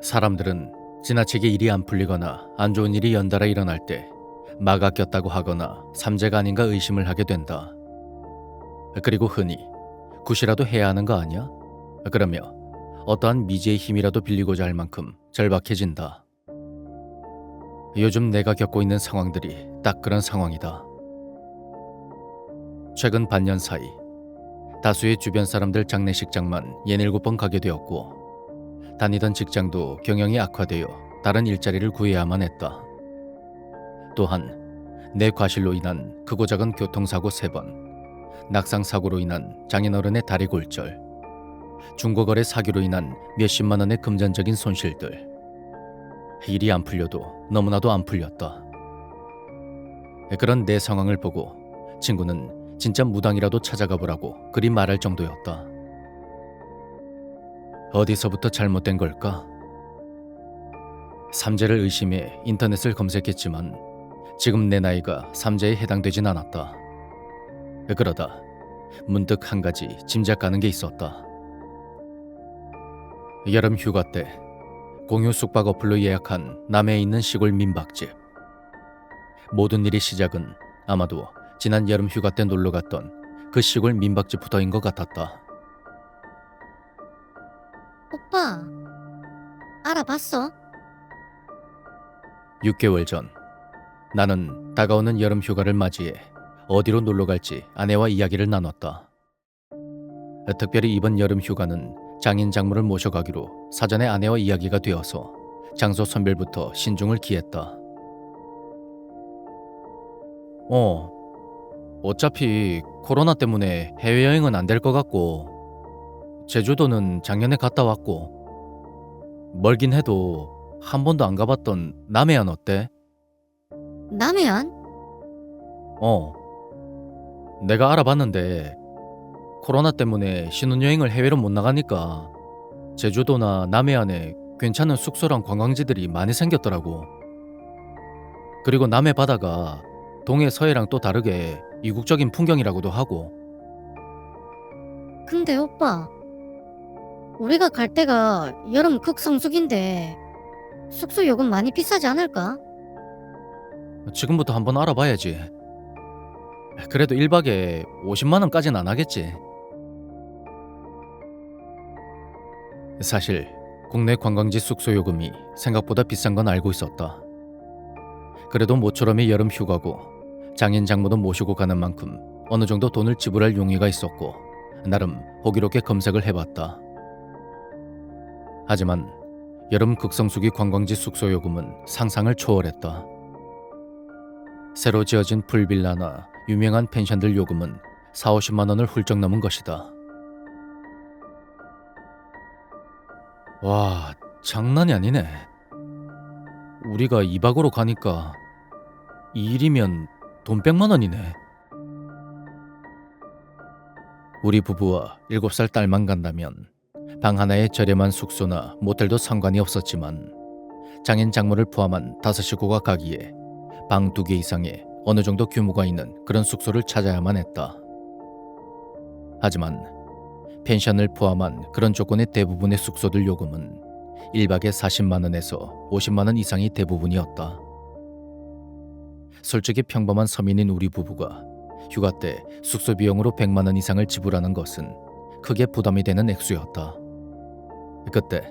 사람들은 지나치게 일이 안 풀리거나 안 좋은 일이 연달아 일어날 때 마가 꼈다고 하거나 삼재가 아닌가 의심을 하게 된다. 그리고 흔히 굿이라도 해야 하는 거 아니야? 그러며 어떠한 미지의 힘이라도 빌리고자 할 만큼 절박해진다. 요즘 내가 겪고 있는 상황들이 딱 그런 상황이다. 최근 반년 사이 다수의 주변 사람들 장례식장만 67번 가게 되었고, 다니던 직장도 경영이 악화되어 다른 일자리를 구해야만 했다. 또한 내 과실로 인한 크고 작은 교통사고 3번, 낙상사고로 인한 장인어른의 다리 골절, 중고거래 사기로 인한 몇십만 원의 금전적인 손실들. 일이 안 풀려도 너무나도 안 풀렸다. 그런 내 상황을 보고 친구는 진짜 무당이라도 찾아가 보라고 그리 말할 정도였다. 어디서부터 잘못된 걸까? 삼재를 의심해 인터넷을 검색했지만 지금 내 나이가 삼재에 해당되진 않았다. 그러다 문득 한 가지 짐작 가는 게 있었다. 여름 휴가 때 공유 숙박 어플로 예약한 남해에 있는 시골 민박집. 모든 일의 시작은 아마도 지난 여름 휴가 때 놀러 갔던 그 시골 민박집부터인 것 같았다. 오빠, 알아봤어? 6개월 전 나는 다가오는 여름 휴가를 맞이해 어디로 놀러 갈지 아내와 이야기를 나눴다. 특별히 이번 여름 휴가는 장인 장모를 모셔가기로 사전에 아내와 이야기가 되어서 장소 선별부터 신중을 기했다. 어차피 코로나 때문에 해외여행은 안 될 것 같고, 제주도는 작년에 갔다 왔고, 멀긴 해도 한 번도 안 가봤던 남해안 어때? 남해안? 어, 내가 알아봤는데 코로나 때문에 신혼여행을 해외로 못 나가니까 제주도나 남해안에 괜찮은 숙소랑 관광지들이 많이 생겼더라고. 그리고 남해 바다가 동해 서해랑 또 다르게 이국적인 풍경이라고도 하고. 근데 오빠, 우리가 갈 때가 여름 극성수기인데 숙소 요금 많이 비싸지 않을까? 지금부터 한번 알아봐야지. 그래도 1박에 50만 원까지는 안 하겠지. 사실 국내 관광지 숙소 요금이 생각보다 비싼 건 알고 있었다. 그래도 모처럼의 여름 휴가고 장인 장모도 모시고 가는 만큼 어느 정도 돈을 지불할 용의가 있었고 나름 호기롭게 검색을 해봤다. 하지만 여름 극성수기 관광지 숙소 요금은 상상을 초월했다. 새로 지어진 풀빌라나 유명한 펜션들 요금은 40~50만 원을 훌쩍 넘은 것이다. 와, 장난이 아니네. 우리가 2박으로 가니까 2일이면 돈 100만 원이네. 우리 부부와 7살 딸만 간다면 방 하나에 저렴한 숙소나 모텔도 상관이 없었지만 장인 장모를 포함한 5식구가 가기에 방 2개 이상의 어느 정도 규모가 있는 그런 숙소를 찾아야만 했다. 하지만 펜션을 포함한 그런 조건의 대부분의 숙소들 요금은 1박에 40만 원에서 50만 원 이상이 대부분이었다. 솔직히 평범한 서민인 우리 부부가 휴가 때 숙소 비용으로 100만 원 이상을 지불하는 것은 크게 부담이 되는 액수였다. 그때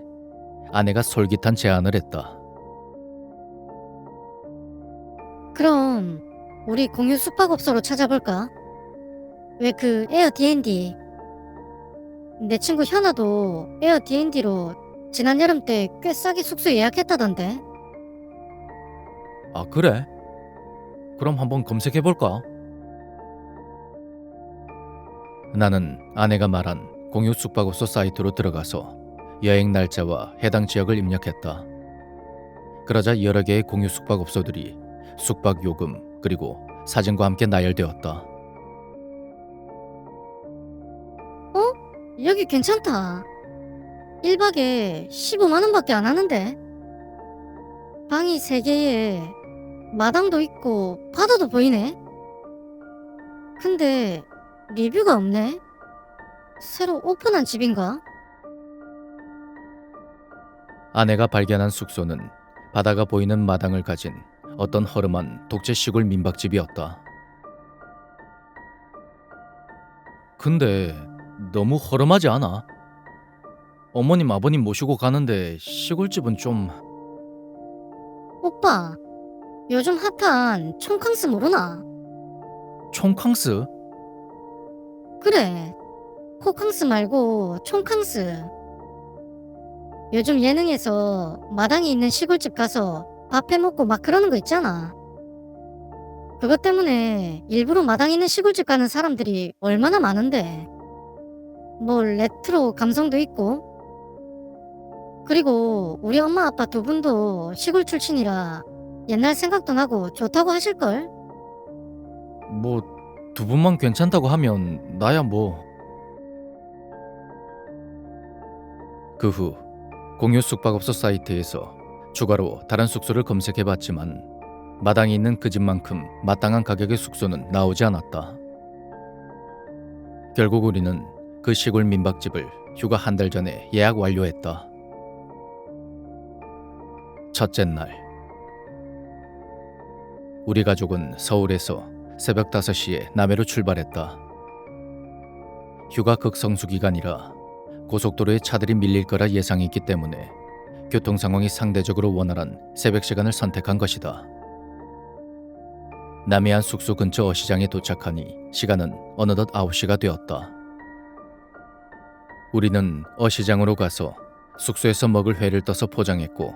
아내가 솔깃한 제안을 했다. 그럼 우리 공유 숙박업소로 찾아볼까? 왜 그 에어DND? 내 친구 현아도 에어DND로 지난 여름 때 꽤 싸게 숙소 예약했다던데. 아, 그래? 그럼 한번 검색해볼까? 나는 아내가 말한 공유 숙박업소 사이트로 들어가서 여행 날짜와 해당 지역을 입력했다. 그러자 여러 개의 공유 숙박업소들이 숙박 요금 그리고 사진과 함께 나열되었다. 여기 괜찮다. 1박에 15만 원밖에 안 하는데. 방이 3개에 마당도 있고 바다도 보이네. 근데 리뷰가 없네. 새로 오픈한 집인가? 아내가 발견한 숙소는 바다가 보이는 마당을 가진 어떤 허름한 독재 시골 민박집이었다. 근데 너무 허름하지 않아? 어머님 아버님 모시고 가는데 시골집은 좀... 오빠, 요즘 핫한 촌캉스 모르나? 촌캉스? 그래, 호캉스 말고 촌캉스. 요즘 예능에서 마당에 있는 시골집 가서 밥 해먹고 막 그러는 거 있잖아. 그것 때문에 일부러 마당에 있는 시골집 가는 사람들이 얼마나 많은데. 뭐 레트로 감성도 있고. 그리고 우리 엄마 아빠 두 분도 시골 출신이라 옛날 생각도 나고 좋다고 하실걸? 뭐 두 분만 괜찮다고 하면 나야 뭐... 그 후 공유 숙박업소 사이트에서 추가로 다른 숙소를 검색해봤지만 마당에 있는 그 집만큼 마땅한 가격의 숙소는 나오지 않았다. 결국 우리는 그 시골 민박집을 휴가 한 달 전에 예약 완료했다. 첫째 날, 우리 가족은 서울에서 새벽 5시에 남해로 출발했다. 휴가 극성수 기간이라 고속도로에 차들이 밀릴 거라 예상했기 때문에 교통 상황이 상대적으로 원활한 새벽 시간을 선택한 것이다. 남해안 숙소 근처 어시장에 도착하니 시간은 어느덧 9시가 되었다. 우리는 어시장으로 가서 숙소에서 먹을 회를 떠서 포장했고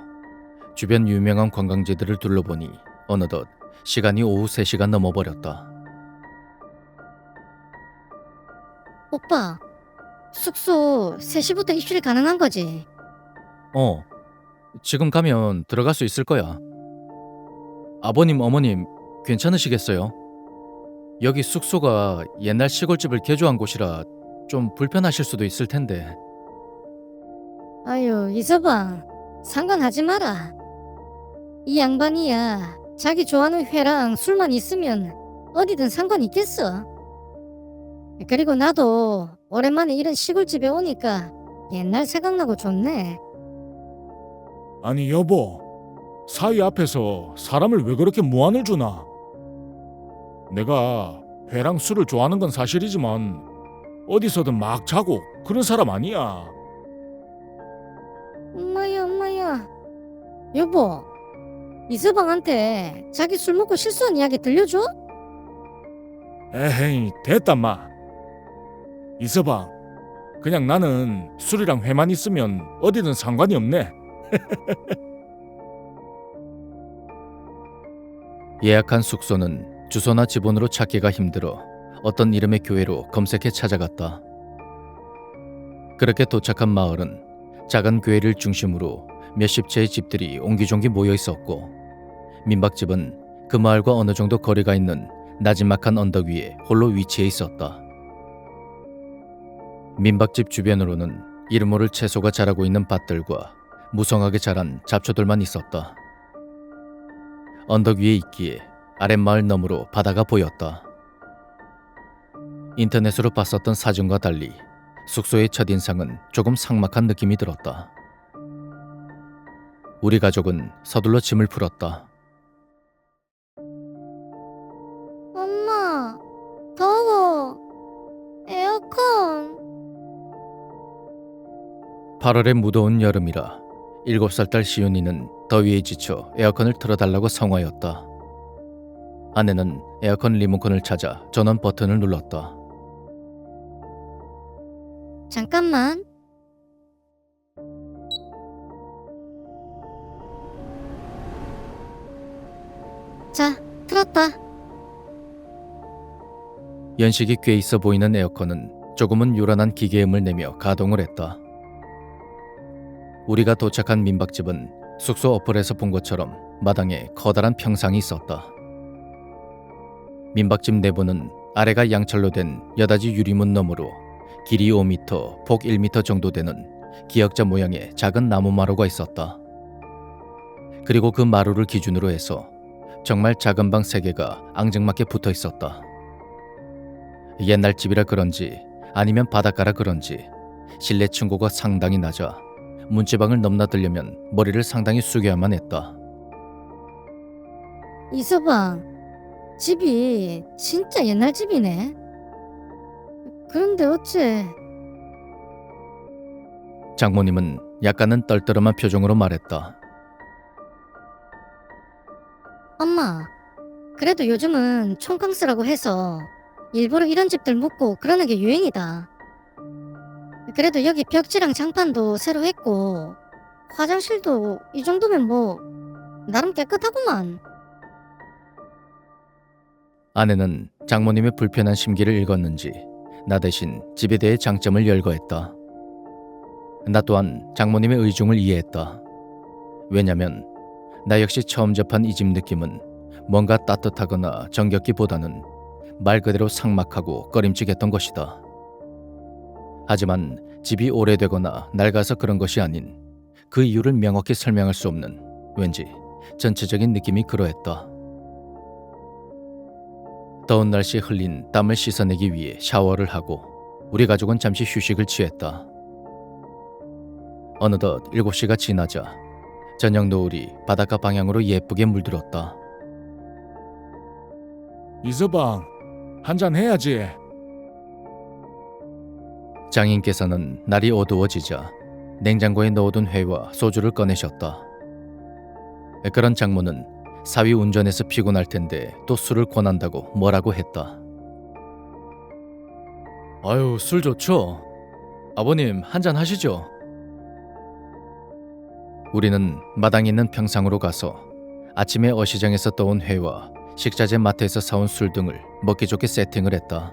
주변 유명한 관광지들을 둘러보니 어느덧 시간이 오후 3시가 넘어버렸다. 오빠, 숙소 3시부터 입실 가능한 거지? 지금 가면 들어갈 수 있을 거야. 아버님, 어머님 괜찮으시겠어요? 여기 숙소가 옛날 시골집을 개조한 곳이라 좀 불편하실 수도 있을 텐데. 아유, 이서방, 상관하지 마라. 이 양반이야, 자기 좋아하는 회랑 술만 있으면 어디든 상관 있겠어. 그리고 나도 오랜만에 이런 시골집에 오니까 옛날 생각나고 좋네. 아니 여보, 사위 앞에서 사람을 왜 그렇게 무안을 주나? 내가 회랑 술을 좋아하는 건 사실이지만 어디서든 막 자고 그런 사람 아니야. 엄마야, 엄마야. 여보, 이서방한테 자기 술 먹고 실수한 이야기 들려줘? 에헤이, 됐다 마. 이서방, 그냥 나는 술이랑 회만 있으면 어디든 상관이 없네. 예약한 숙소는 주소나 지번으로 찾기가 힘들어 어떤 이름의 교회로 검색해 찾아갔다. 그렇게 도착한 마을은 작은 교회를 중심으로 몇십 채의 집들이 옹기종기 모여 있었고 민박집은 그 마을과 어느 정도 거리가 있는 나지막한 언덕 위에 홀로 위치해 있었다. 민박집 주변으로는 이름 모를 채소가 자라고 있는 밭들과 무성하게 자란 잡초들만 있었다. 언덕 위에 있기에 아랫마을 너머로 바다가 보였다. 인터넷으로 봤었던 사진과 달리 숙소의 첫인상은 조금 삭막한 느낌이 들었다. 우리 가족은 서둘러 짐을 풀었다. 엄마, 더워. 에어컨. 8월의 무더운 여름이라 7살 딸 시윤이는 더위에 지쳐 에어컨을 틀어달라고 성화였다. 아내는 에어컨 리모컨을 찾아 전원 버튼을 눌렀다. 잠깐만. 자, 틀었다. 연식이 꽤 있어 보이는 에어컨은 조금은 요란한 기계음을 내며 가동을 했다. 우리가 도착한 민박집은 숙소 어플에서 본 것처럼 마당에 커다란 평상이 있었다. 민박집 내부는 아래가 양철로 된 여닫이 유리문 너머로 길이 5m, 폭 1m 정도 되는 기역자 모양의 작은 나무 마루가 있었다. 그리고 그 마루를 기준으로 해서 정말 작은 방 3개가 앙증맞게 붙어 있었다. 옛날 집이라 그런지 아니면 바닷가라 그런지 실내 층고가 상당히 낮아 문지방을 넘나들려면 머리를 상당히 숙여야만 했다. 이서방, 집이 진짜 옛날 집이네. 그런데 어째 장모님은 약간은 떨떠름한 표정으로 말했다. 엄마, 그래도 요즘은 촌캉스라고 해서 일부러 이런 집들 묵고 그러는 게 유행이다. 그래도 여기 벽지랑 장판도 새로 했고 화장실도 이 정도면 뭐 나름 깨끗하구만. 아내는 장모님의 불편한 심기를 읽었는지 나 대신 집에 대해 장점을 열거했다. 나 또한 장모님의 의중을 이해했다. 왜냐면 나 역시 처음 접한 이 집 느낌은 뭔가 따뜻하거나 정겹기보다는 말 그대로 삭막하고 꺼림칙했던 것이다. 하지만 집이 오래되거나 낡아서 그런 것이 아닌 그 이유를 명확히 설명할 수 없는 왠지 전체적인 느낌이 그러했다. 더운 날씨에 흘린 땀을 씻어내기 위해 샤워를 하고 우리 가족은 잠시 휴식을 취했다. 어느덧 7시가 지나자 저녁 노을이 바닷가 방향으로 예쁘게 물들었다. 이서방, 한잔 해야지. 장인께서는 날이 어두워지자 냉장고에 넣어둔 회와 소주를 꺼내셨다. 그런 장모는 사위 운전해서 피곤할 텐데 또 술을 권한다고 뭐라고 했다. 아유, 술 좋죠. 아버님 한잔 하시죠. 우리는 마당에 있는 평상으로 가서 아침에 어시장에서 떠온 회와 식자재 마트에서 사온 술 등을 먹기 좋게 세팅을 했다.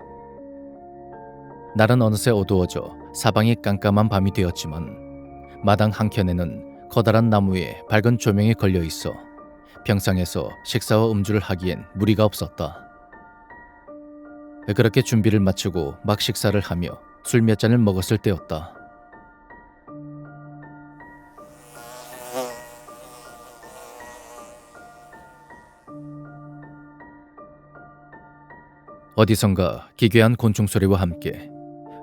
날은 어느새 어두워져 사방이 깜깜한 밤이 되었지만 마당 한켠에는 커다란 나무에 밝은 조명이 걸려 있어 평상에서 식사와 음주를 하기엔 무리가 없었다. 그렇게 준비를 마치고 막 식사를 하며 술 몇 잔을 먹었을 때였다. 어디선가 기괴한 곤충 소리와 함께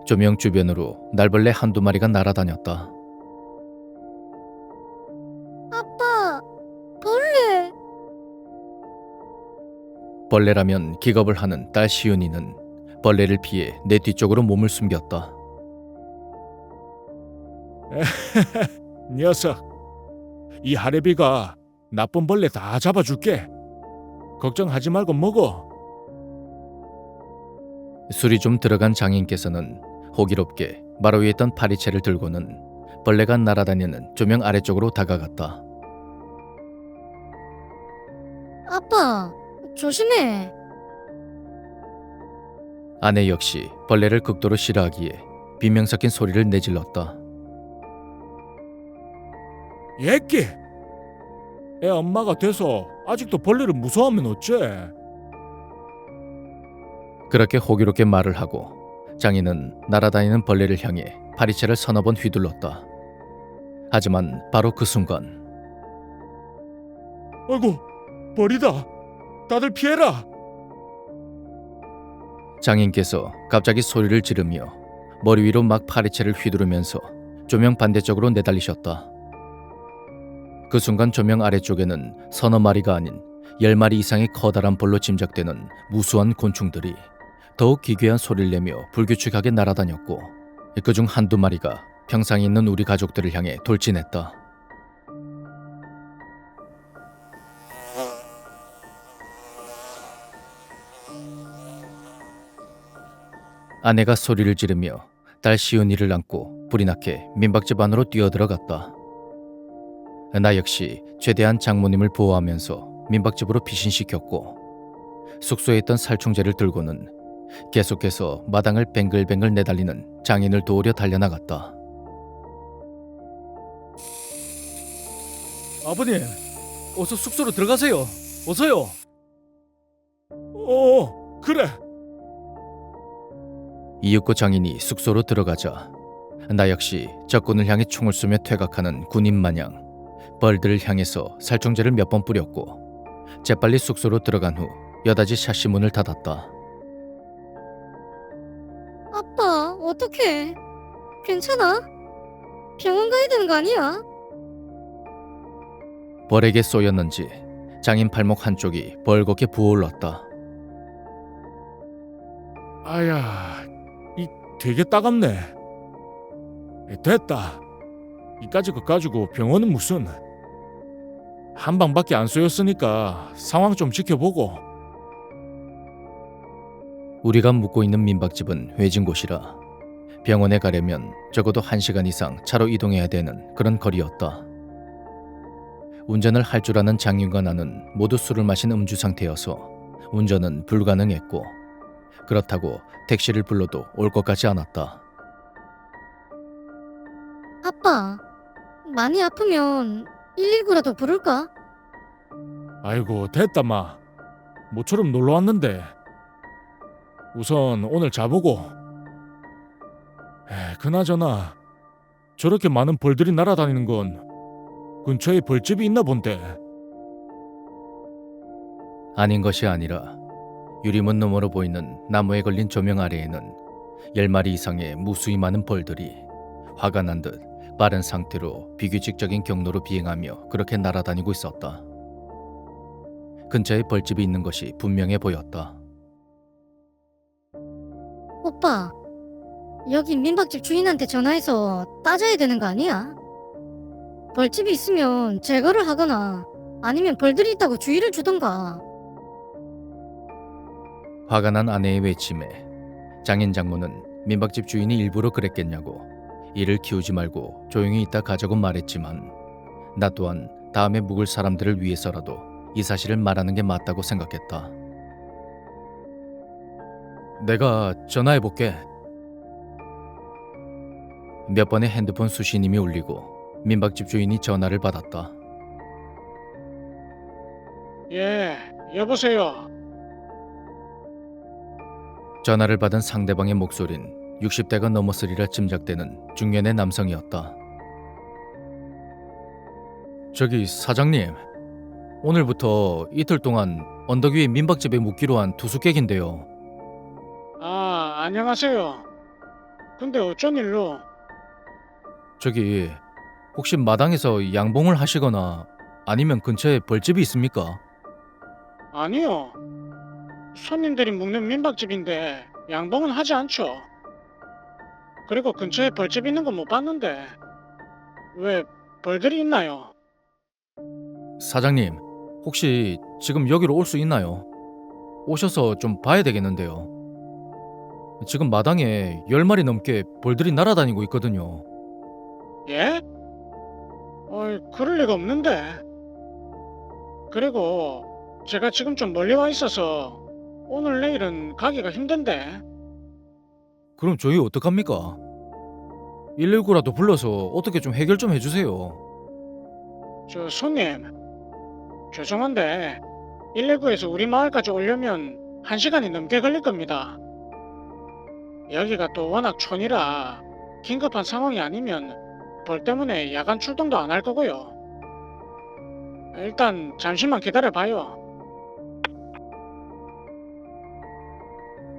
조명 주변으로 날벌레 한두 마리가 날아다녔다. 아빠, 벌레. 벌레라면 기겁을 하는 딸 시윤이는 벌레를 피해 내 뒤쪽으로 몸을 숨겼다. 녀석, 이 하레비가 나쁜 벌레 다 잡아줄게. 걱정하지 말고 먹어. 술이 좀 들어간 장인께서는 호기롭게 마루 위에 있던 파리채를 들고는 벌레가 날아다니는 조명 아래쪽으로 다가갔다. 아빠, 조심해. 아내 역시 벌레를 극도로 싫어하기에 비명 섞인 소리를 내질렀다. 얘끼! 애 엄마가 돼서 아직도 벌레를 무서워하면 어째? 그렇게 호기롭게 말을 하고 장인은 날아다니는 벌레를 향해 파리채를 서너 번 휘둘렀다. 하지만 바로 그 순간 아이고, 벌이다. 다들 피해라. 장인께서 갑자기 소리를 지르며 머리 위로 막 파리채를 휘두르면서 조명 반대쪽으로 내달리셨다. 그 순간 조명 아래쪽에는 서너 마리가 아닌 10마리 이상의 커다란 벌로 짐작되는 무수한 곤충들이 더욱 기괴한 소리를 내며 불규칙하게 날아다녔고 그중 한두 마리가 평상에 있는 우리 가족들을 향해 돌진했다. 아내가 소리를 지르며 딸 시은이를 안고 불이 나게 민박집 안으로 뛰어들어갔다. 나 역시 최대한 장모님을 보호하면서 민박집으로 피신시켰고 숙소에 있던 살충제를 들고는 계속해서 마당을 뱅글뱅글 내달리는 장인을 도우려 달려나갔다. 아버님, 어서 숙소로 들어가세요. 어서요. 그래. 이윽고 장인이 숙소로 들어가자 나 역시 적군을 향해 총을 쏘며 퇴각하는 군인 마냥 벌들을 향해서 살충제를 몇 번 뿌렸고 재빨리 숙소로 들어간 후 여닫이 샤시 문을 닫았다. 아빠, 어떡해? 괜찮아? 병원 가야 되는 거 아니야? 벌에게 쏘였는지 장인 팔목 한쪽이 벌겋게 부어올랐다. 아야, 이 되게 따갑네. 됐다. 이까지 거 가지고 병원은 무슨. 한 방밖에 안 쏘였으니까 상황 좀 지켜보고. 우리가 묵고 있는 민박집은 외진 곳이라 병원에 가려면 적어도 1시간 이상 차로 이동해야 되는 그런 거리였다. 운전을 할 줄 아는 장인과 나는 모두 술을 마신 음주 상태여서 운전은 불가능했고, 그렇다고 택시를 불러도 올 것 같지 않았다. 아빠, 많이 아프면 119라도 부를까? 아이고, 됐다 마. 모처럼 놀러 왔는데. 우선 오늘 자보고. 그나저나 저렇게 많은 벌들이 날아다니는 건 근처에 벌집이 있나 본데. 아닌 것이 아니라 유리문 너머로 보이는 나무에 걸린 조명 아래에는 10마리 이상의 무수히 많은 벌들이 화가 난 듯 빠른 상태로 비규칙적인 경로로 비행하며 그렇게 날아다니고 있었다. 근처에 벌집이 있는 것이 분명해 보였다. 오빠, 여기 민박집 주인한테 전화해서 따져야 되는 거 아니야? 벌집이 있으면 제거를 하거나 아니면 벌들이 있다고 주의를 주던가. 화가 난 아내의 외침에 장인 장모는 민박집 주인이 일부러 그랬겠냐고 이를 키우지 말고 조용히 있다 가자고 말했지만, 나 또한 다음에 묵을 사람들을 위해서라도 이 사실을 말하는 게 맞다고 생각했다. 내가 전화해볼게. 몇 번의 핸드폰 수신임이 울리고 민박집 주인이 전화를 받았다. 예, 여보세요. 전화를 받은 상대방의 목소린 60대가 넘었으리라 짐작되는 중년의 남성이었다. 저기 사장님, 오늘부터 이틀 동안 언덕 위에 민박집에 묵기로 한 투숙객인데요. 아, 안녕하세요. 근데 어쩐 일로? 저기 혹시 마당에서 양봉을 하시거나 아니면 근처에 벌집이 있습니까? 아니요. 손님들이 묵는 민박집인데 양봉은 하지 않죠. 그리고 근처에 벌집 있는 거 못 봤는데 왜 벌들이 있나요? 사장님, 혹시 지금 여기로 올 수 있나요? 오셔서 좀 봐야 되겠는데요. 지금 마당에 10마리 넘게 벌들이 날아다니고 있거든요. 예? 어이, 그럴 리가 없는데. 그리고 제가 지금 좀 멀리 와 있어서 오늘 내일은 가기가 힘든데. 그럼 저희 어떡합니까? 119라도 불러서 어떻게 좀 해결 좀 해주세요. 저 손님, 죄송한데 119에서 우리 마을까지 오려면 1시간이 넘게 걸릴 겁니다. 여기가 또 워낙 촌이라 긴급한 상황이 아니면 벌 때문에 야간 출동도 안 할 거고요. 일단 잠시만 기다려봐요.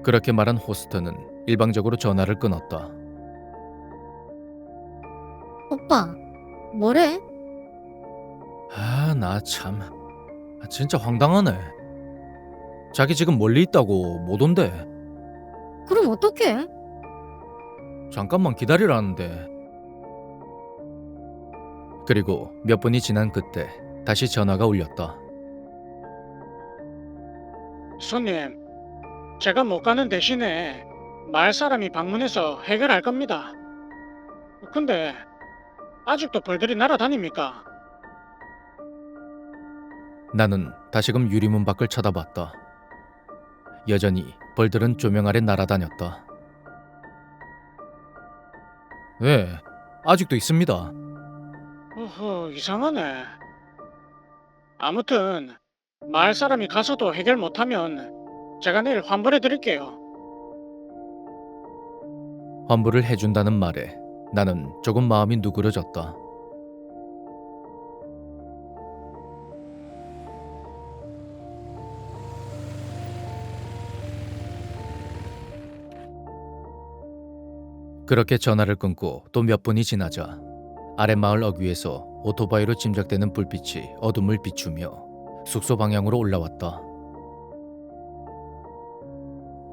그렇게 말한 호스트는 일방적으로 전화를 끊었다. 오빠, 뭐래? 아, 나 참. 진짜 황당하네. 자기 지금 멀리 있다고 못 온대. 그럼 어떡해? 잠깐만 기다리라는데. 그리고 몇 분이 지난 그때 다시 전화가 울렸다. 손님, 제가 못 가는 대신에 마을 사람이 방문해서 해결할 겁니다. 근데 아직도 벌들이 날아다닙니까? 나는 다시금 유리문 밖을 쳐다봤다. 여전히 벌들은 조명 아래 날아다녔다. 네, 아직도 있습니다. 어허, 이상하네. 아무튼 마을 사람이 가서도 해결 못하면 제가 내일 환불해 드릴게요. 환불을 해준다는 말에 나는 조금 마음이 누그러졌다. 그렇게 전화를 끊고 또 몇 분이 지나자 아랫마을 어귀에서 오토바이로 짐작되는 불빛이 어둠을 비추며 숙소 방향으로 올라왔다.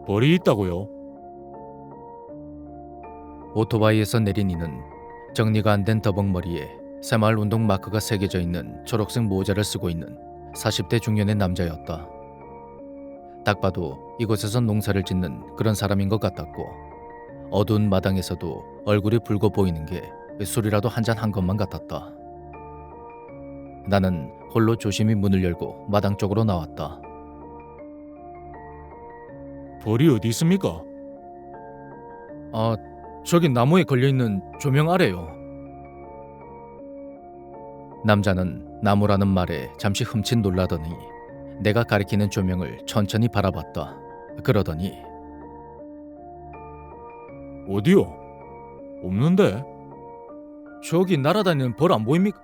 벌이 있다고요? 오토바이에서 내린 이는 정리가 안 된 더벅머리에 새마을 운동 마크가 새겨져 있는 초록색 모자를 쓰고 있는 40대 중년의 남자였다. 딱 봐도 이곳에서 농사를 짓는 그런 사람인 것 같았고 어두운 마당에서도 얼굴이 붉어 보이는 게 술이라도 한잔 한 것만 같았다. 나는 홀로 조심히 문을 열고 마당 쪽으로 나왔다. 벌이 어디 있습니까? 아, 저기 나무에 걸려있는 조명 아래요. 남자는 나무라는 말에 잠시 흠칫 놀라더니 내가 가리키는 조명을 천천히 바라봤다. 그러더니 어디요? 없는데? 저기 날아다니는 벌 안 보입니까?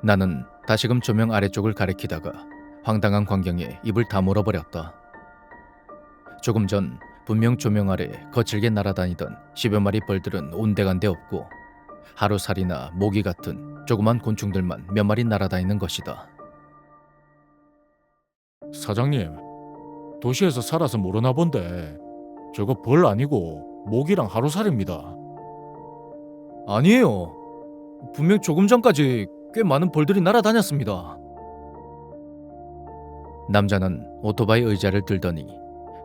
나는 다시금 조명 아래쪽을 가리키다가 황당한 광경에 입을 다물어버렸다. 조금 전 분명 조명 아래 거칠게 날아다니던 10여 마리 벌들은 온데간데 없고 하루살이나 모기 같은 조그만 곤충들만 몇 마리 날아다니는 것이다. 사장님, 도시에서 살아서 모르나 본데 저거 벌 아니고 모기랑 하루살입니다. 아니에요. 분명 조금 전까지 꽤 많은 벌들이 날아다녔습니다. 남자는 오토바이 의자를 들더니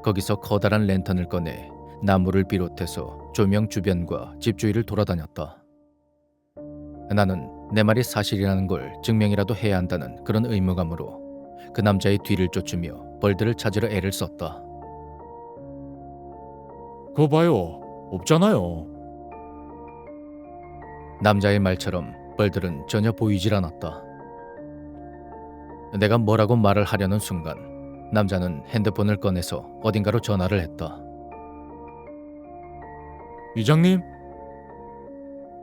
거기서 커다란 랜턴을 꺼내 나무를 비롯해서 조명 주변과 집 주위를 돌아다녔다. 나는 내 말이 사실이라는 걸 증명이라도 해야 한다는 그런 의무감으로 그 남자의 뒤를 쫓으며 벌들을 찾으려 애를 썼다. 그거 봐요. 없잖아요. 남자의 말처럼 벌들은 전혀 보이질 않았다. 내가 뭐라고 말을 하려는 순간 남자는 핸드폰을 꺼내서 어딘가로 전화를 했다. 이장님,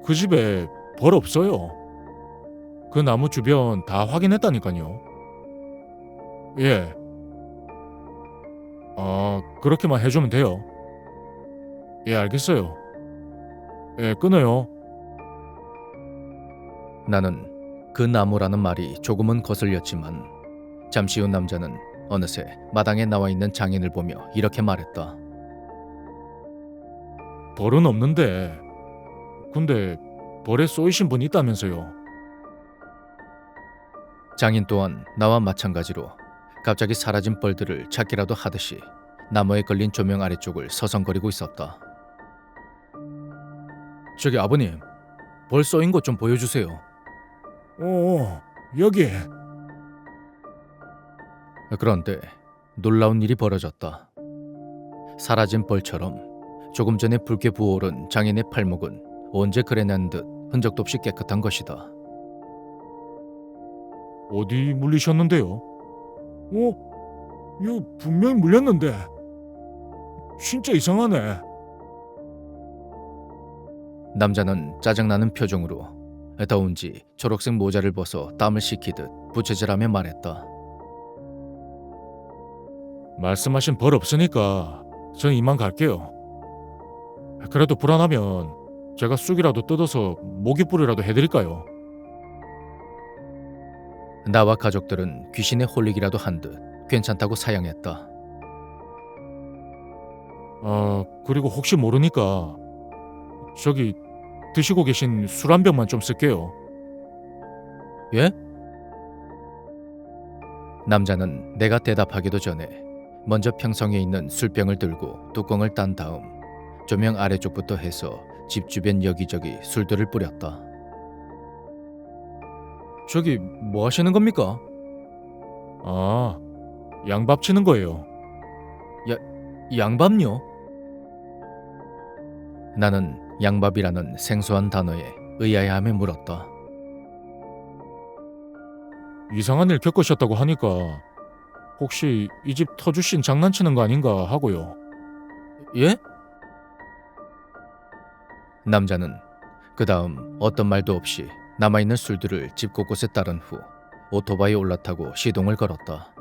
그 집에 벌 없어요. 그 나무 주변 다 확인했다니까요. 예. 그렇게만 해주면 돼요. 예, 알겠어요. 예, 끊어요. 나는 그 나무라는 말이 조금은 거슬렸지만 잠시 후 남자는 어느새 마당에 나와 있는 장인을 보며 이렇게 말했다. 벌은 없는데, 근데 벌에 쏘이신 분 있다면서요. 장인 또한 나와 마찬가지로 갑자기 사라진 벌들을 찾기라도 하듯이 나무에 걸린 조명 아래쪽을 서성거리고 있었다. 저기 아버님, 벌 쏘인 것 좀 보여주세요. 여기. 그런데 놀라운 일이 벌어졌다. 사라진 벌처럼 조금 전에 붉게 부어오른 장인의 팔목은 언제 그래낸 듯 흔적도 없이 깨끗한 것이다. 어디 물리셨는데요? 이거 분명히 물렸는데. 진짜 이상하네. 남자는 짜증나는 표정으로 더운지 초록색 모자를 벗어 땀을 식히듯 부채질하며 말했다. 말씀하신 벌 없으니까 전 이만 갈게요. 그래도 불안하면 제가 쑥이라도 뜯어서 모기뿌리라도 해드릴까요? 나와 가족들은 귀신에 홀리기라도 한 듯 괜찮다고 사양했다. 그리고 혹시 모르니까 저기 드시고 계신 술 한 병만 좀 쓸게요. 예? 남자는 내가 대답하기도 전에 먼저 평성에 있는 술병을 들고 뚜껑을 딴 다음 조명 아래쪽부터 해서 집 주변 여기저기 술들을 뿌렸다. 저기 뭐 하시는 겁니까? 양밥 치는 거예요. 양밥요? 나는 양밥이라는 생소한 단어에 의아해하며 물었다. 이상한 일 겪으셨다고 하니까 혹시 이 집 터주신 장난치는 거 아닌가 하고요. 예? 남자는 그 다음 어떤 말도 없이 남아있는 술들을 집 곳곳에 따른 후 오토바이에 올라타고 시동을 걸었다.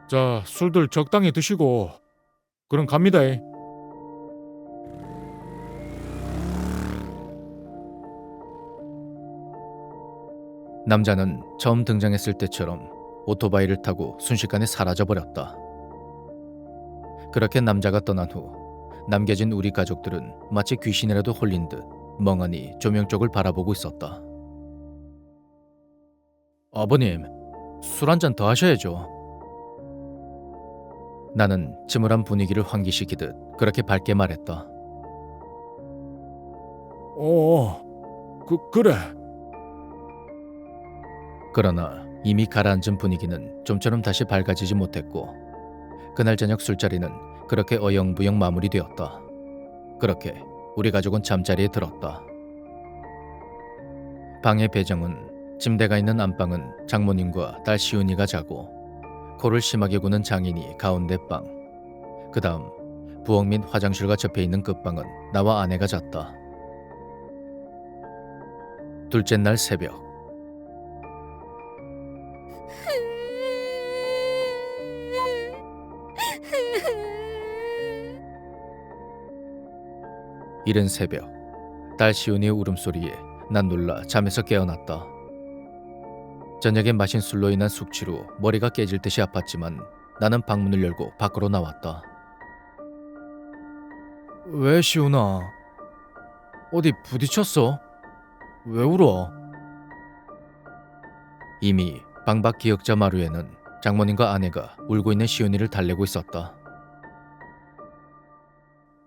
자, 술들 적당히 드시고 그럼 갑니다. 남자는 처음 등장했을 때처럼 오토바이를 타고 순식간에 사라져버렸다. 그렇게 남자가 떠난 후 남겨진 우리 가족들은 마치 귀신이라도 홀린 듯 멍하니 조명 쪽을 바라보고 있었다. 아버님, 술 한 잔 더 하셔야죠. 나는 침울한 분위기를 환기시키듯 그렇게 밝게 말했다. 그래. 그러나 이미 가라앉은 분위기는 좀처럼 다시 밝아지지 못했고 그날 저녁 술자리는 그렇게 어영부영 마무리되었다. 그렇게 우리 가족은 잠자리에 들었다. 방의 배정은 침대가 있는 안방은 장모님과 딸 시은이가 자고 코를 심하게 구는 장인이 가운데 방, 그 다음 부엌 및 화장실과 접해 있는 끝방은 나와 아내가 잤다. 둘째 날 새벽, 이른 새벽, 딸 시은이의 울음소리에 난 놀라 잠에서 깨어났다. 저녁에 마신 술로 인한 숙취로 머리가 깨질 듯이 아팠지만 나는 방문을 열고 밖으로 나왔다. 왜 시은아? 어디 부딪혔어? 왜 울어? 이미 방밖 기역자 마루에는 장모님과 아내가 울고 있는 시은이를 달래고 있었다.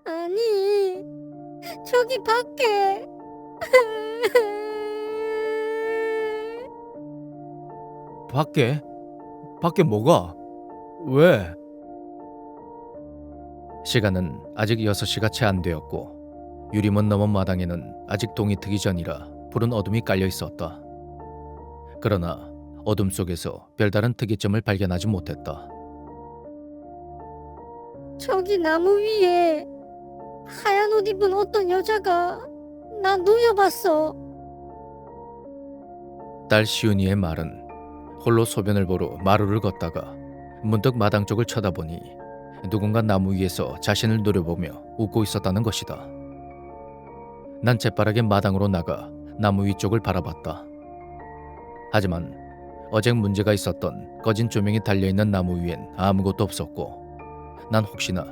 아니, 저기 밖에. 밖에? 밖에 뭐가? 왜? 시간은 아직 6시가 채 안 되었고 유리문 너먼 마당에는 아직 동이 트기 전이라 푸른 어둠이 깔려 있었다. 그러나 어둠 속에서 별다른 특이점을 발견하지 못했다. 저기 나무 위에 하얀 옷 입은 어떤 여자가 나 누워봤어. 딸 시은이의 말은 홀로 소변을 보러 마루를 걷다가 문득 마당 쪽을 쳐다보니 누군가 나무 위에서 자신을 노려보며 웃고 있었다는 것이다. 난 재빠르게 마당으로 나가 나무 위 쪽을 바라봤다. 하지만 어제 문제가 있었던 꺼진 조명이 달려있는 나무 위엔 아무것도 없었고 난 혹시나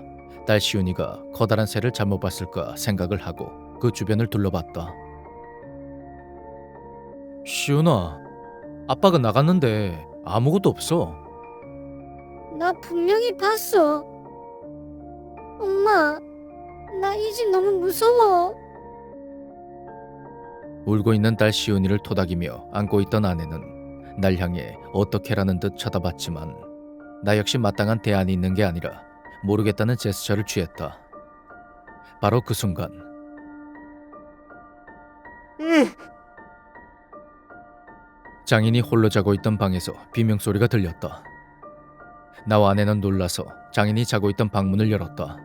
딸 시은이가 커다란 새를 잘못 봤을까 생각을 하고 그 주변을 둘러봤다. 시은아, 아빠가 나갔는데 아무것도 없어. 나 분명히 봤어. 엄마, 나 이 집 너무 무서워. 울고 있는 딸 시은이를 토닥이며 안고 있던 아내는 날 향해 어떻게라는 듯 쳐다봤지만 나 역시 마땅한 대안이 있는 게 아니라 모르겠다는 제스처를 취했다. 바로 그 순간 장인이 홀로 자고 있던 방에서 비명소리가 들렸다. 나와 아내는 놀라서 장인이 자고 있던 방문을 열었다.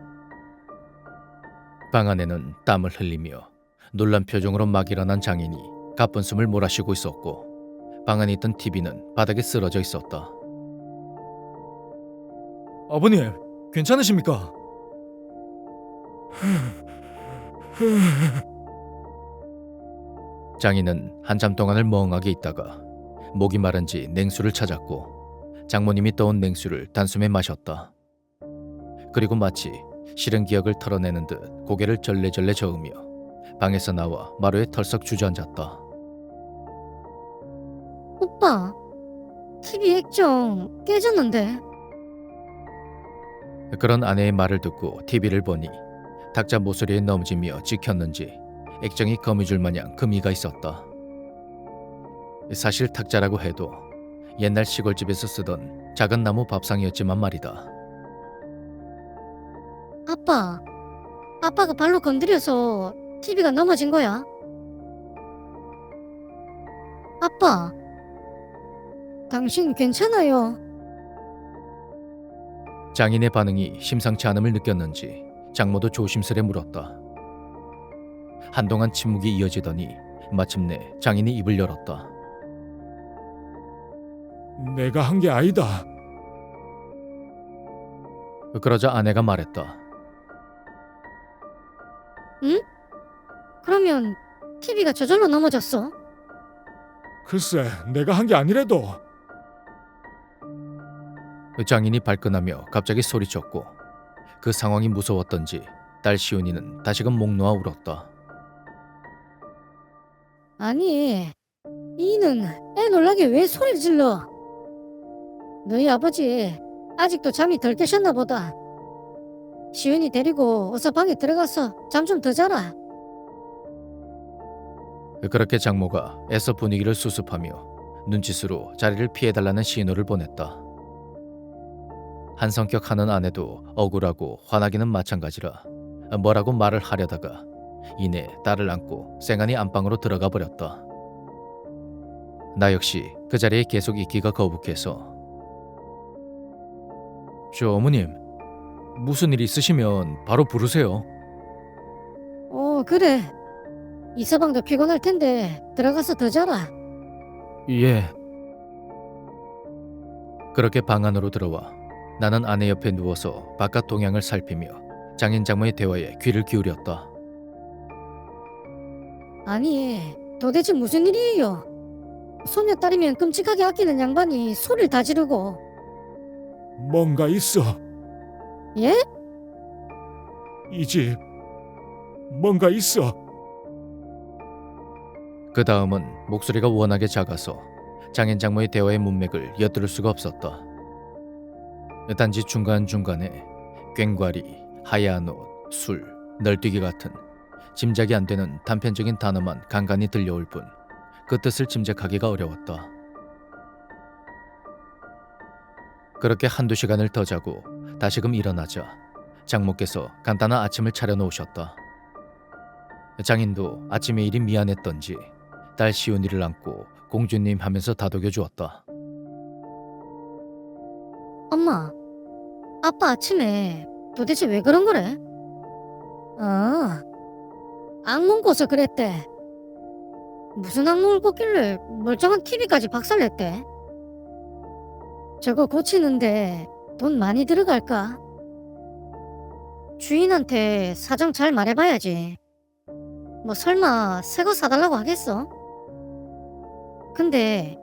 방 안에는 땀을 흘리며 놀란 표정으로 막 일어난 장인이 가쁜 숨을 몰아쉬고 있었고 방 안에 있던 TV는 바닥에 쓰러져 있었다. 아버님, 괜찮으십니까? 장인은 한참 동안을 멍하게 있다가 목이 마른지 냉수를 찾았고 장모님이 떠온 냉수를 단숨에 마셨다. 그리고 마치 싫은 기억을 털어내는 듯 고개를 절레절레 저으며 방에서 나와 마루에 털썩 주저앉았다. 오빠, TV 액정 깨졌는데. 그런 아내의 말을 듣고 TV를 보니 탁자 모서리에 넘어지며 찍혔는지 액정이 거미줄 마냥 금이가 있었다. 사실 탁자라고 해도 옛날 시골집에서 쓰던 작은 나무 밥상이었지만 말이다. 아빠가 발로 건드려서 TV가 넘어진 거야. 아빠, 당신 괜찮아요? 장인의 반응이 심상치 않음을 느꼈는지 장모도 조심스레 물었다. 한동안 침묵이 이어지더니 마침내 장인이 입을 열었다. 내가 한 게 아니다. 그러자 아내가 말했다. 응? 그러면 TV가 저절로 넘어졌어? 글쎄, 내가 한 게 아니래도. 장인이 발끈하며 갑자기 소리쳤고 그 상황이 무서웠던지 딸 시온이는 다시금 목 놓아 울었다. 아니, 이는 애 놀라게 왜 소리를 질러? 너희 아버지 아직도 잠이 덜 깨셨나 보다. 시은이 데리고 어서 방에 들어가서 잠 좀 더 자라. 그렇게 장모가 애써 분위기를 수습하며 눈짓으로 자리를 피해달라는 신호를 보냈다. 한 성격 하는 아내도 억울하고 화나기는 마찬가지라 뭐라고 말을 하려다가 이내 딸을 안고 쌩안이 안방으로 들어가 버렸다. 나 역시 그 자리에 계속 있기가 거북해서 저 어머님, 무슨 일 있으시면 바로 부르세요. 그래. 이서방도 피곤할 텐데 들어가서 더 자라. 예. 그렇게 방 안으로 들어와 나는 아내 옆에 누워서 바깥 동향을 살피며 장인 장모의 대화에 귀를 기울였다. 아니, 도대체 무슨 일이에요? 소녀딸이면 끔찍하게 아끼는 양반이 소리를 다 지르고. 뭔가 있어. 예? 이 집 뭔가 있어. 그 다음은 목소리가 워낙에 작아서 장인 장모의 대화의 문맥을 엿들을 수가 없었다. 단지 중간중간에 꽹과리, 하얀 옷, 술, 널뛰기 같은 짐작이 안 되는 단편적인 단어만 간간히 들려올 뿐 그 뜻을 짐작하기가 어려웠다. 그렇게 한두 시간을 더 자고 다시금 일어나자 장모께서 간단한 아침을 차려놓으셨다. 장인도 아침에 일이 미안했던지 딸 시온이를 안고 공주님 하면서 다독여 주었다. 엄마, 아빠 아침에 도대체 왜 그런 거래? 악몽 꿔서 그랬대. 무슨 악몽을 꿨길래 멀쩡한 TV까지 박살냈대? 저거 고치는데 돈 많이 들어갈까? 주인한테 사정 잘 말해봐야지. 뭐 설마 새 거 사달라고 하겠어? 근데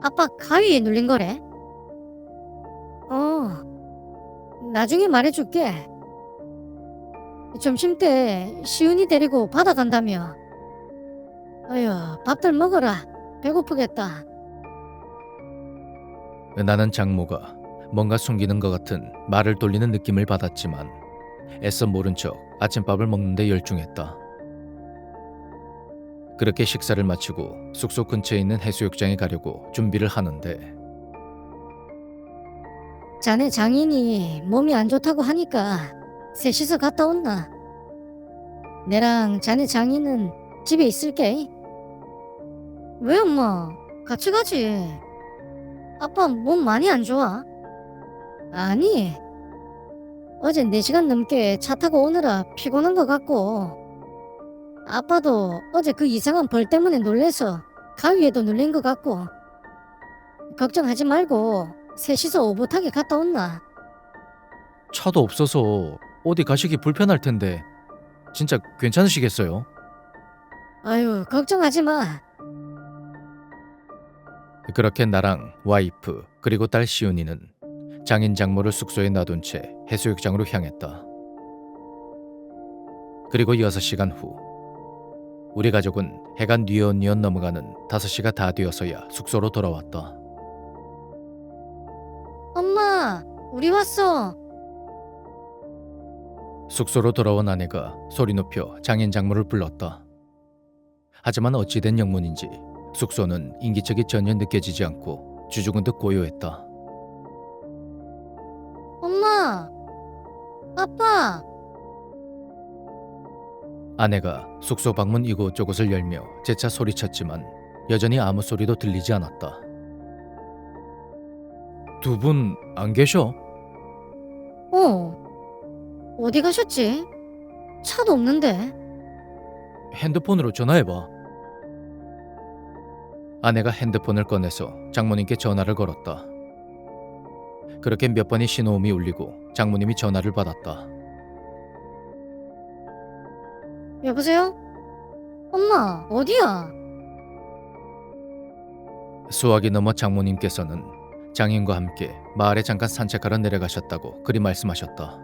아빠 가위에 눌린 거래? 나중에 말해줄게. 점심때 시은이 데리고 바다 간다며. 어휴, 밥들 먹어라. 배고프겠다. 나는 장모가 뭔가 숨기는 것 같은 말을 돌리는 느낌을 받았지만 애써 모른 척 아침밥을 먹는 데 열중했다. 그렇게 식사를 마치고 숙소 근처에 있는 해수욕장에 가려고 준비를 하는데 자네 장인이 몸이 안 좋다고 하니까 셋이서 갔다 온나. 내랑 자네 장인은 집에 있을게. 왜 엄마? 같이 가지. 아빠 몸 많이 안 좋아? 아니, 어제 4시간 넘게 차 타고 오느라 피곤한 것 같고 아빠도 어제 그 이상한 벌 때문에 놀래서 가위에도 눌린 것 같고. 걱정하지 말고 셋이서 오붓하게 갔다 온나. 차도 없어서 어디 가시기 불편할 텐데 진짜 괜찮으시겠어요? 아유, 걱정하지 마. 그렇게 나랑 와이프 그리고 딸 시온이는 장인 장모를 숙소에 놔둔 채 해수욕장으로 향했다. 그리고 6시간 후 우리 가족은 해가 뉘엿뉘엿 넘어가는 5시가 다 되어서야 숙소로 돌아왔다. 엄마, 우리 왔어. 숙소로 돌아온 아내가 소리 높여 장인 장모를 불렀다. 하지만 어찌된 영문인지 숙소는 인기척이 전혀 느껴지지 않고 주죽은 듯 고요했다. 엄마, 아빠. 아내가 숙소 방문 이곳저곳을 열며 재차 소리쳤지만 여전히 아무 소리도 들리지 않았다. 두 분 안 계셔? 어디 가셨지? 차도 없는데. 핸드폰으로 전화해봐. 아내가 핸드폰을 꺼내서 장모님께 전화를 걸었다. 그렇게 몇 번의 신호음이 울리고 장모님이 전화를 받았다. 여보세요? 엄마, 어디야? 수학이 넘어 장모님께서는 장인과 함께 마을에 잠깐 산책하러 내려가셨다고 그리 말씀하셨다.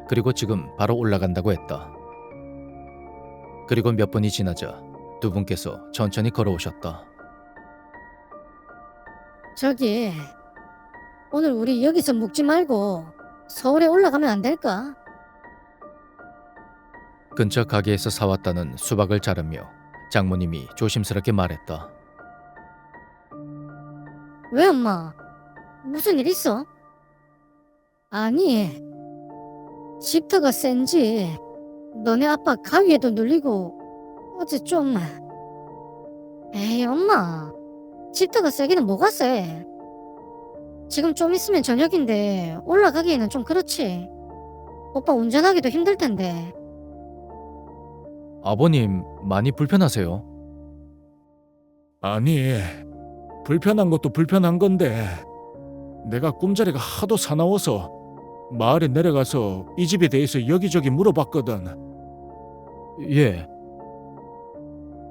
그리고 지금 바로 올라간다고 했다. 그리고 몇 분이 지나자 두 분께서 천천히 걸어오셨다. 저기, 오늘 우리 여기서 묵지 말고 서울에 올라가면 안 될까? 근처 가게에서 사왔다는 수박을 자르며 장모님이 조심스럽게 말했다. 왜 엄마? 무슨 일 있어? 아니, 집터가 센지 너네 아빠 가위에도 눌리고 어제 좀... 에이 엄마, 집터가 세기는 뭐가 세? 지금 좀 있으면 저녁인데 올라가기에는 좀 그렇지. 오빠 운전하기도 힘들 텐데. 아버님 많이 불편하세요? 아니, 불편한 것도 불편한 건데 내가 꿈자리가 하도 사나워서 마을에 내려가서 이 집에 대해서 여기저기 물어봤거든. 예.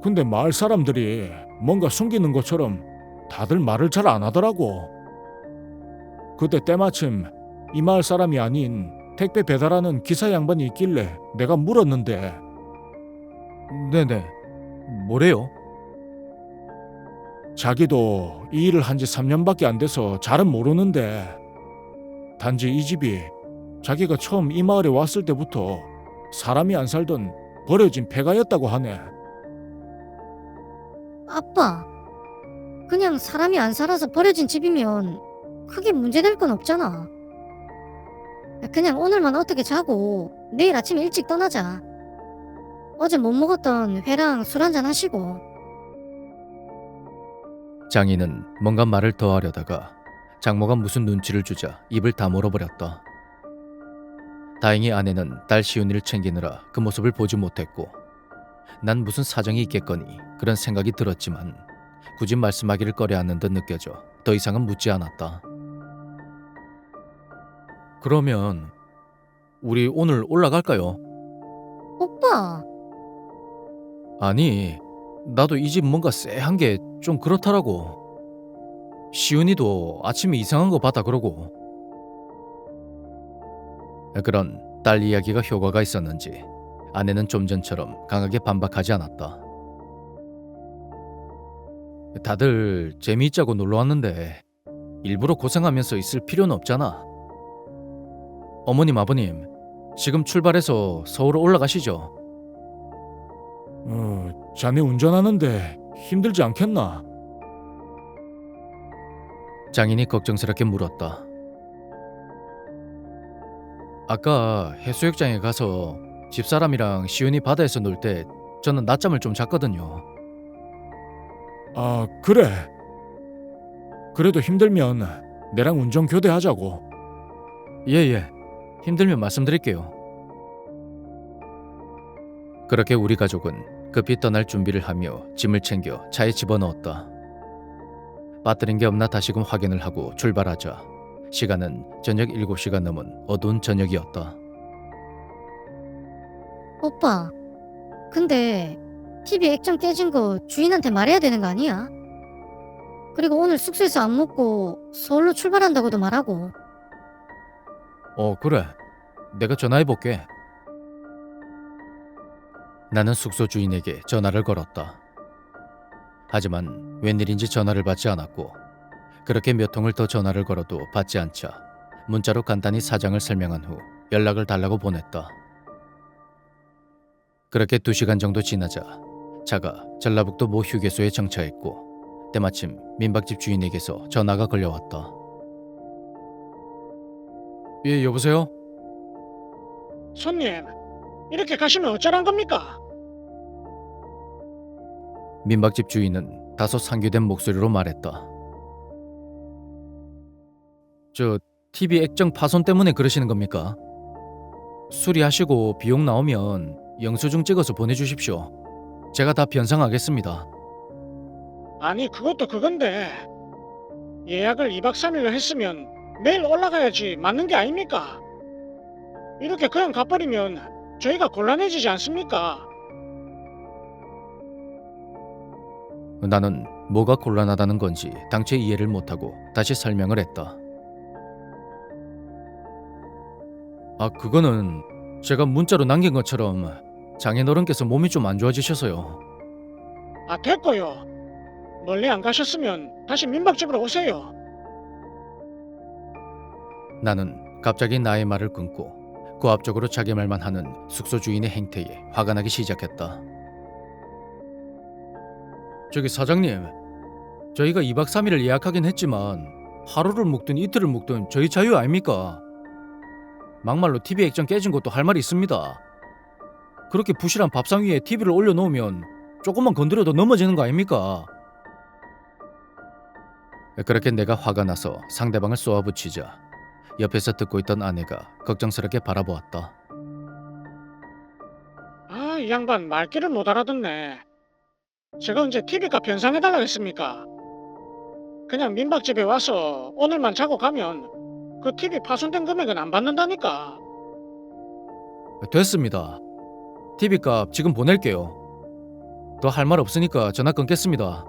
근데 마을 사람들이 뭔가 숨기는 것처럼 다들 말을 잘 안 하더라고. 그때 때마침 이 마을 사람이 아닌 택배 배달하는 기사 양반이 있길래 내가 물었는데 네네. 뭐래요? 자기도 이 일을 한 지 3년밖에 안 돼서 잘은 모르는데 단지 이 집이 자기가 처음 이 마을에 왔을 때부터 사람이 안 살던 버려진 폐가였다고 하네. 아빠, 그냥 사람이 안 살아서 버려진 집이면 크게 문제될 건 없잖아. 그냥 오늘만 어떻게 자고 내일 아침 일찍 떠나자. 어제 못 먹었던 회랑 술 한잔 하시고. 장인은 뭔가 말을 더 하려다가 장모가 무슨 눈치를 주자 입을 다물어 버렸다. 다행히 아내는 딸 시윤이를 챙기느라 그 모습을 보지 못했고 난 무슨 사정이 있겠거니 그런 생각이 들었지만 굳이 말씀하기를 꺼려하는 듯 느껴져 더 이상은 묻지 않았다. 그러면 우리 오늘 올라갈까요? 오빠, 아니, 나도 이 집 뭔가 쎄한 게 좀 그렇더라고. 시윤이도 아침에 이상한 거 봤다 그러고. 그런 딸 이야기가 효과가 있었는지 아내는 좀 전처럼 강하게 반박하지 않았다. 다들 재미있자고 놀러 왔는데 일부러 고생하면서 있을 필요는 없잖아. 어머님, 아버님, 지금 출발해서 서울 올라가시죠. 자네 운전하는데 힘들지 않겠나? 장인이 걱정스럽게 물었다. 아까 해수욕장에 가서 집사람이랑 시윤이 바다에서 놀 때 저는 낮잠을 좀 잤거든요. 아, 그래. 그래도 힘들면 내랑 운전 교대하자고. 예예, 힘들면 말씀드릴게요. 그렇게 우리 가족은 급히 떠날 준비를 하며 짐을 챙겨 차에 집어넣었다. 빠뜨린 게 없나 다시금 확인을 하고 출발하자 시간은 저녁 7시가 넘은 어두운 저녁이었다. 오빠, 근데 TV 액정 깨진 거 주인한테 말해야 되는 거 아니야? 그리고 오늘 숙소에서 안 먹고 서울로 출발한다고도 말하고. 그래, 내가 전화해볼게. 나는 숙소 주인에게 전화를 걸었다. 하지만 웬일인지 전화를 받지 않았고 그렇게 몇 통을 더 전화를 걸어도 받지 않자 문자로 간단히 사정을 설명한 후 연락을 달라고 보냈다. 그렇게 2시간 정도 지나자 차가 전라북도 모 휴게소에 정차했고 때마침 민박집 주인에게서 전화가 걸려왔다. 예, 여보세요? 손님, 이렇게 가시면 어쩌란 겁니까? 민박집 주인은 다소 상규된 목소리로 말했다. 저 TV 액정 파손 때문에 그러시는 겁니까? 수리하시고 비용 나오면 영수증 찍어서 보내주십시오. 제가 다 변상하겠습니다. 아니, 그것도 그건데 예약을 2박 3일로 했으면 내일 올라가야지 맞는 게 아닙니까? 이렇게 그냥 가버리면 저희가 곤란해지지 않습니까? 나는 뭐가 곤란하다는 건지 당최 이해를 못하고 다시 설명을 했다. 아, 그거는 제가 문자로 남긴 것처럼 장인어른께서 몸이 좀 안 좋아지셔서요. 아, 됐고요. 멀리 안 가셨으면 다시 민박집으로 오세요. 나는 갑자기 나의 말을 끊고 고압적으로 자기 말만 하는 숙소 주인의 행태에 화가 나기 시작했다. 저기 사장님, 저희가 2박 3일을 예약하긴 했지만 하루를 묵든 이틀을 묵든 저희 자유 아닙니까? 막말로 TV 액정 깨진 것도 할 말이 있습니다. 그렇게 부실한 밥상 위에 TV를 올려놓으면 조금만 건드려도 넘어지는 거 아닙니까? 그렇게 내가 화가 나서 상대방을 쏘아붙이자 옆에서 듣고 있던 아내가 걱정스럽게 바라보았다. 아, 이 양반 말귀를 못 알아듣네. 제가 언제 TV값 변상해달라고 했습니까? 그냥 민박집에 와서 오늘만 자고 가면 그 TV 파손된 금액은 안 받는다니까. 됐습니다. TV값 지금 보낼게요. 더 할 말 없으니까 전화 끊겠습니다.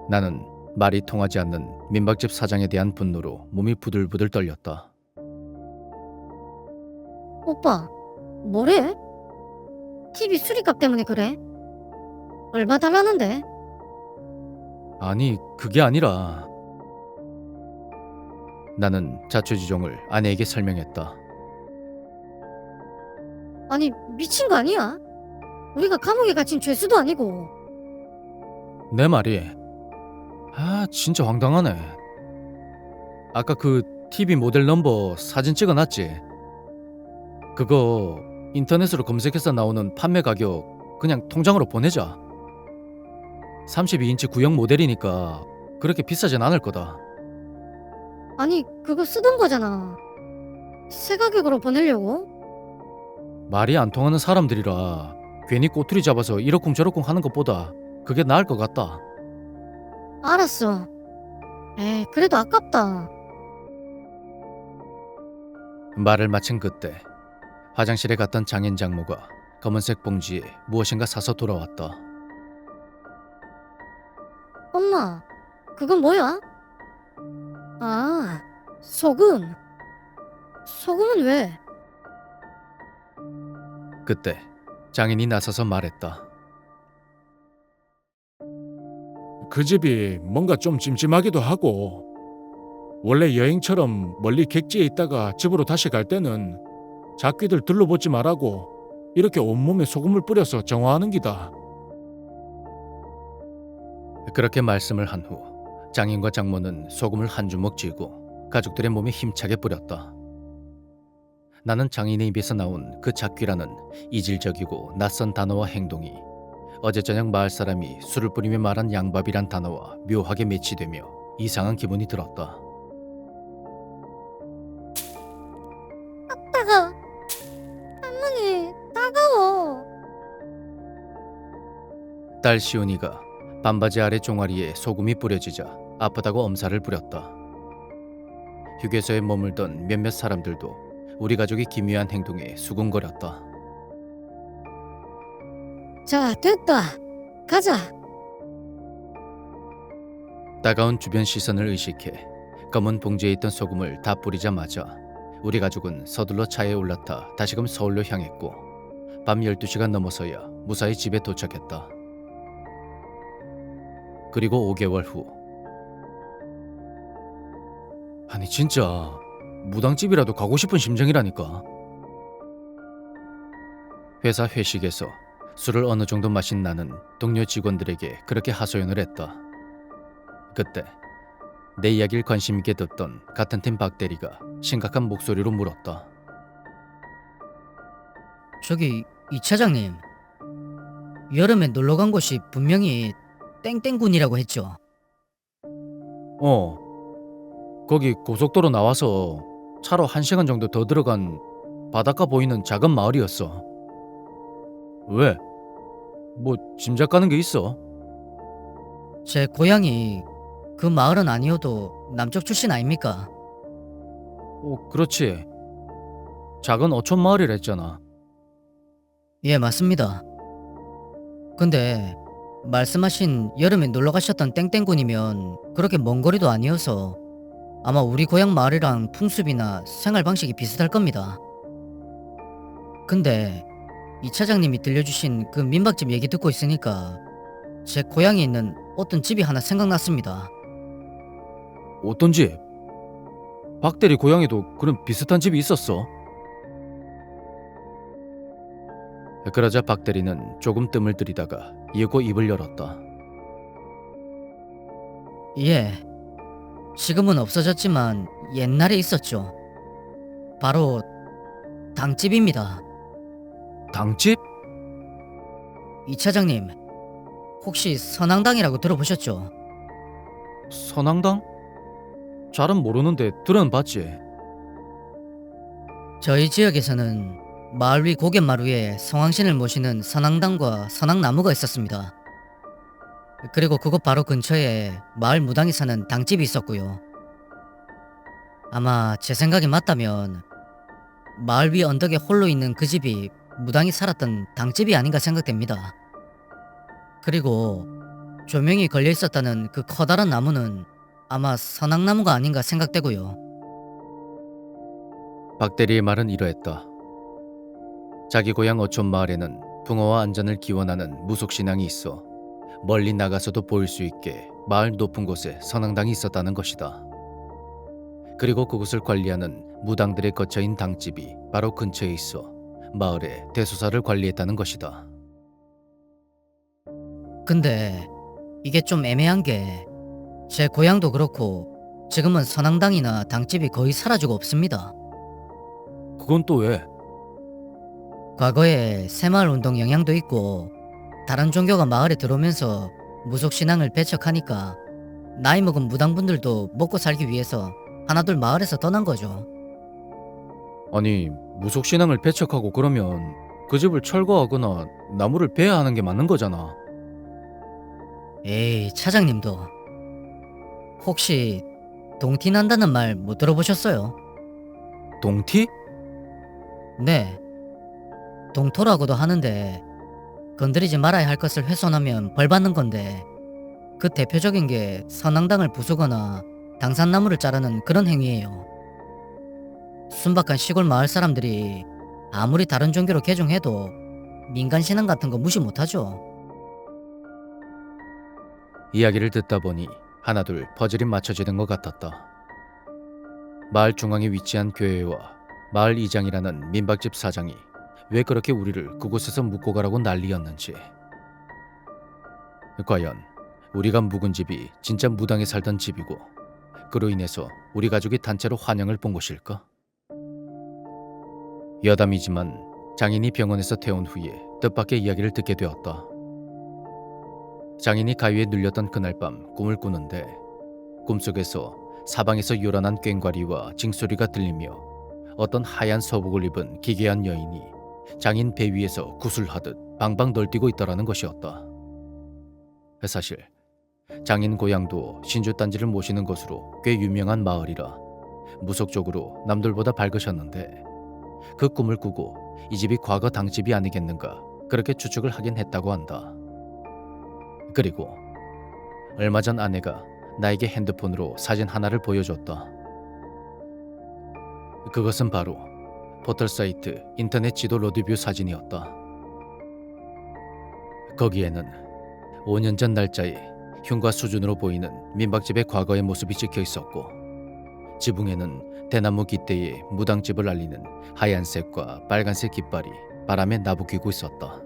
나는 말이 통하지 않는 민박집 사장에 대한 분노로 몸이 부들부들 떨렸다. 오빠, 뭐래? TV 수리값 때문에 그래? 얼마 달라는데? 아니, 그게 아니라 나는 자초지종을 아내에게 설명했다. 아니, 미친 거 아니야? 우리가 감옥에 갇힌 죄수도 아니고. 내 말이 진짜 황당하네. 아까 그 TV 모델 넘버 사진 찍어놨지? 그거 인터넷으로 검색해서 나오는 판매 가격 그냥 통장으로 보내자. 32인치 구형 모델이니까 그렇게 비싸진 않을 거다. 아니, 그거 쓰던 거잖아. 새 가격으로 보내려고? 말이 안 통하는 사람들이라 괜히 꼬투리 잡아서 이러쿵저러쿵 하는 것보다 그게 나을 것 같다. 알았어. 에이, 그래도 아깝다. 말을 마친 그때 화장실에 갔던 장인 장모가 검은색 봉지에 무엇인가 사서 돌아왔다. 엄마, 그건 뭐야? 아, 소금. 소금은 왜? 그때 장인이 나서서 말했다. 그 집이 뭔가 좀 찜찜하기도 하고 원래 여행처럼 멀리 객지에 있다가 집으로 다시 갈 때는 작귀들 들러보지 말라고 이렇게 온몸에 소금을 뿌려서 정화하는 기다. 그렇게 말씀을 한 후 장인과 장모는 소금을 한 주먹 쥐고 가족들의 몸에 힘차게 뿌렸다. 나는 장인의 입에서 나온 그 작귀라는 이질적이고 낯선 단어와 행동이 어제 저녁 마을 사람이 술을 뿌리며 말한 양밥이란 단어와 묘하게 매치되며 이상한 기분이 들었다. 따가. 할머니, 따가워. 딸 시온이가 반바지 아래 종아리에 소금이 뿌려지자 아프다고 엄살을 부렸다. 휴게소에 머물던 몇몇 사람들도 우리 가족의 기묘한 행동에 수군거렸다. 자, 됐다. 가자. 따가운 주변 시선을 의식해 검은 봉지에 있던 소금을 다 뿌리자마자 우리 가족은 서둘러 차에 올라타 다시금 서울로 향했고 밤 12시가 넘어서야 무사히 집에 도착했다. 그리고 5개월 후. 아니 진짜 무당집이라도 가고 싶은 심정이라니까. 회사 회식에서 술을 어느 정도 마신 나는 동료 직원들에게 그렇게 하소연을 했다. 그때 내 이야기를 관심 있게 듣던 같은 팀 박 대리가 심각한 목소리로 물었다. 저기 이 차장님, 여름에 놀러 간 곳이 분명히 땡땡군이라고 했죠. 거기 고속도로 나와서 차로 1시간 정도 더 들어간 바닷가 보이는 작은 마을이었어. 왜? 뭐 짐작 가는 게 있어? 제 고향이 그 마을은 아니어도 남쪽 출신 아닙니까? 그렇지. 작은 어촌 마을이라 했잖아. 예, 맞습니다. 근데 말씀하신 여름에 놀러 가셨던 땡땡군이면 그렇게 먼 거리도 아니어서 아마 우리 고향 마을이랑 풍습이나 생활 방식이 비슷할 겁니다. 근데 이 차장님이 들려주신 그 민박집 얘기 듣고 있으니까 제 고향에 있는 어떤 집이 하나 생각났습니다. 어떤 집? 박대리 고향에도 그런 비슷한 집이 있었어? 그러자 박대리는 조금 뜸을 들이다가 이윽고 입을 열었다. 예, 지금은 없어졌지만 옛날에 있었죠. 바로 당집입니다. 당집? 이 차장님, 혹시 선앙당이라고 들어보셨죠? 선앙당? 잘은 모르는데 들은 봤지. 저희 지역에서는 마을 위 고갯마루에 성황신을 모시는 선앙당과 선앙나무가 있었습니다. 그리고 그곳 바로 근처에 마을 무당이 사는 당집이 있었고요. 아마 제 생각이 맞다면 마을 위 언덕에 홀로 있는 그 집이 무당이 살았던 당집이 아닌가 생각됩니다. 그리고 조명이 걸려 있었다는 그 커다란 나무는 아마 선앙나무가 아닌가 생각되고요. 박대리의 말은 이러했다. 자기 고향 어촌 마을에는 붕어와 안전을 기원하는 무속신앙이 있어 멀리 나가서도 보일 수 있게 마을 높은 곳에 선앙당이 있었다는 것이다. 그리고 그곳을 관리하는 무당들의 거처인 당집이 바로 근처에 있어 마을의 대소사를 관리했다는 것이다. 근데 이게 좀 애매한 게 제 고향도 그렇고 지금은 선앙당이나 당집이 거의 사라지고 없습니다. 그건 또 왜? 과거에 새마을 운동 영향도 있고 다른 종교가 마을에 들어오면서 무속신앙을 배척하니까 나이 먹은 무당분들도 먹고 살기 위해서 하나둘 마을에서 떠난 거죠. 아니, 무속신앙을 배척하고 그러면 그 집을 철거하거나 나무를 베야 하는 게 맞는 거잖아. 에이, 차장님도 혹시 동티 난다는 말 못 들어보셨어요? 동티? 네, 동토라고도 하는데 건드리지 말아야 할 것을 훼손하면 벌 받는 건데 그 대표적인 게 선앙당을 부수거나 당산나무를 자르는 그런 행위예요. 순박한 시골 마을 사람들이 아무리 다른 종교로 개종해도 민간신앙 같은 거 무시 못하죠. 이야기를 듣다 보니 하나둘 퍼즐이 맞춰지는 것 같았다. 마을 중앙에 위치한 교회와 마을 이장이라는 민박집 사장이 왜 그렇게 우리를 그곳에서 묵고 가라고 난리였는지. 과연 우리가 묵은 집이 진짜 무당이 살던 집이고 그로 인해서 우리 가족이 단체로 환영을 본 곳일까? 여담이지만 장인이 병원에서 퇴원 후에 뜻밖의 이야기를 듣게 되었다. 장인이 가위에 눌렸던 그날 밤 꿈을 꾸는데 꿈속에서 사방에서 요란한 꽹과리와 징소리가 들리며 어떤 하얀 서복을 입은 기괴한 여인이 장인 배 위에서 구슬하듯 방방 널뛰고 있더라는 것이었다. 사실 장인 고향도 신주단지를 모시는 것으로 꽤 유명한 마을이라 무속적으로 남들보다 밝으셨는데 그 꿈을 꾸고 이 집이 과거 당집이 아니겠는가 그렇게 추측을 하긴 했다고 한다. 그리고 얼마 전 아내가 나에게 핸드폰으로 사진 하나를 보여줬다. 그것은 바로 포털 사이트 인터넷 지도 로드뷰 사진이었다. 거기에는 5년 전 날짜에 흉가 수준으로 보이는 민박집의 과거의 모습이 찍혀 있었고 지붕에는 대나무 깃대에 무당집을 알리는 하얀색과 빨간색 깃발이 바람에 나부끼고 있었다.